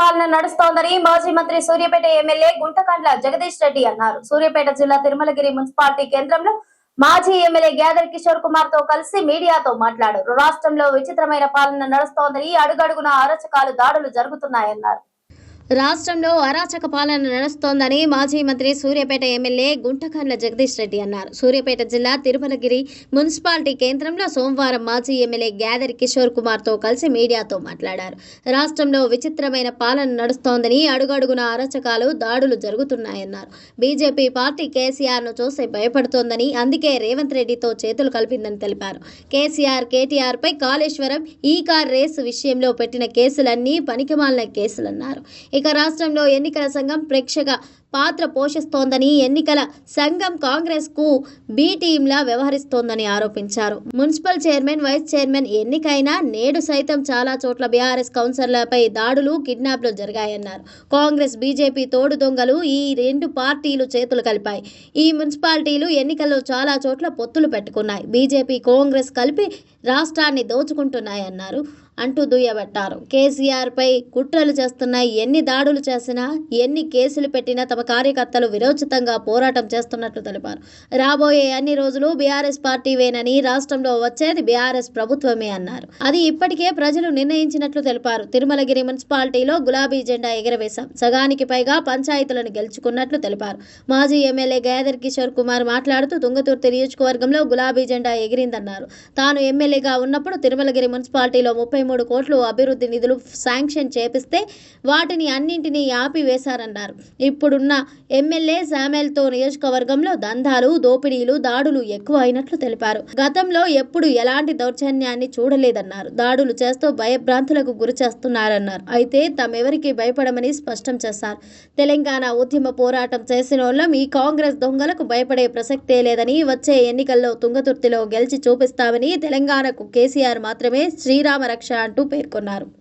పాలన నడుస్తోందని మాజీ మంత్రి సూర్యాపేట ఎమ్మెల్యే గుంటకండ్ల జగదీష్ రెడ్డి అన్నారు. సూర్యాపేట జిల్లా తిరుమలగిరి మున్సిపాలిటీ కేంద్రంలో మాజీ ఎమ్మెల్యే గ్యాదర్ కిషోర్ కుమార్ తో కలిసి మీడియాతో మాట్లాడారు. రాష్ట్రంలో విచిత్రమైన పాలన నడుస్తోందని, అడుగడుగున అరాచకాలు, దాడులు జరుగుతున్నాయన్నారు. రాష్ట్రంలో అరాచక పాలన నడుస్తోందని మాజీ మంత్రి సూర్యాపేట ఎమ్మెల్యే గుంటకండ్ల జగదీష్ రెడ్డి అన్నారు. సూర్యాపేట జిల్లా తిరుమలగిరి మున్సిపాలిటీ కేంద్రంలో సోమవారం మాజీ ఎమ్మెల్యే గ్యాదర్ కిషోర్ కుమార్ తో కలిసి మీడియాతో మాట్లాడారు. రాష్ట్రంలో విచిత్రమైన పాలన నడుస్తోందని, అడుగడుగున అరాచకాలు, దాడులు జరుగుతున్నాయన్నారు. బీజేపీ పార్టీ కేసీఆర్ ను చూసి భయపడుతోందని, అందుకే రేవంత్ రెడ్డితో చేతులు కలిపిందని తెలిపారు. కేసీఆర్, కేటీఆర్ పై కాళేశ్వరం, ఈ కార్ రేసు విషయంలో పెట్టిన కేసులన్నీ పనికిమాలిన కేసులన్నారు. ఇక రాష్ట్రంలో ఎన్నికల సంఘం ప్రేక్షక పాత్ర పోషిస్తోందని, ఎన్నికల సంఘం కాంగ్రెస్ కు బి టీంలా వ్యవహరిస్తోందని ఆరోపించారు. మున్సిపల్ చైర్మన్, వైస్ చైర్మన్ ఎన్నికైనా నేడు సైతం చాలా చోట్ల బీఆర్ఎస్ కౌన్సిలర్లపై దాడులు, కిడ్నాప్లు జరిగాయన్నారు. కాంగ్రెస్, బీజేపీ తోడు దొంగలు ఈ రెండు పార్టీలు చేతులు కలిపాయి. ఈ మున్సిపాలిటీలు ఎన్నికల్లో చాలా చోట్ల పొత్తులు పెట్టుకున్నాయి. బీజేపీ, కాంగ్రెస్ కలిపి రాష్ట్రాన్ని దోచుకుంటున్నాయన్నారు అంటూ దుయ్యబట్టారు. కేసీఆర్ పై కుట్రలు చేస్తున్నా, ఎన్ని దాడులు చేసినా, ఎన్ని కేసులు పెట్టినా తమ కార్యకర్తలు విరోచితంగా పోరాటం చేస్తున్నట్లు తెలిపారు. రాబోయే అన్ని రోజులు బీఆర్ఎస్ పార్టీవేనని, రాష్ట్రంలో వచ్చేది బీఆర్ఎస్ ప్రభుత్వమే అన్నారు. అది ఇప్పటికే ప్రజలు నిర్ణయించినట్లు తెలిపారు. తిరుమలగిరి మున్సిపాలిటీలో గులాబీ జెండా ఎగరవేశాం, సగానికి పైగా పంచాయతీలను గెలుచుకున్నట్లు తెలిపారు. మాజీ ఎమ్మెల్యే గ్యాదర్ కిషోర్ కుమార్ మాట్లాడుతూ తుంగతుర్తి నియోజకవర్గంలో గులాబీ జెండా ఎగిరిందన్నారు. తాను ఎమ్మెల్యేగా ఉన్నప్పుడు తిరుమలగిరి మున్సిపాలిటీలో 33 కోట్లు అభివృద్ధి నిధులు శాంక్షన్ చేపిస్తే వాటిని అన్నింటినీ ఆపివేశారన్నారు. ఇప్పుడున్న ఎమ్మెల్యే శామ్యూల్తో నియోజకవర్గంలో దందాలు, దోపిడీలు, దాడులు ఎక్కువ అయినట్లు తెలిపారు. గతంలో ఎప్పుడు ఎలాంటి దౌర్జన్యాన్ని చూడలేదన్నారు. దాడులు చేస్తూ భయభ్రాంతులకు గురి చేస్తున్నారన్నారు. అయితే తామెవరికి భయపడమని స్పష్టం చేశారు. తెలంగాణ ఉద్యమ పోరాటం చేసినోళ్ళం ఈ కాంగ్రెస్ దొంగలకు భయపడే ప్రసక్తే లేదని, వచ్చే ఎన్నికల్లో తుంగతుర్తిలో గెలిచి చూపిస్తామని, తెలంగాణకు కేసీఆర్ మాత్రమే శ్రీరామ రక్ష అంటూ పేర్కొన్నారు.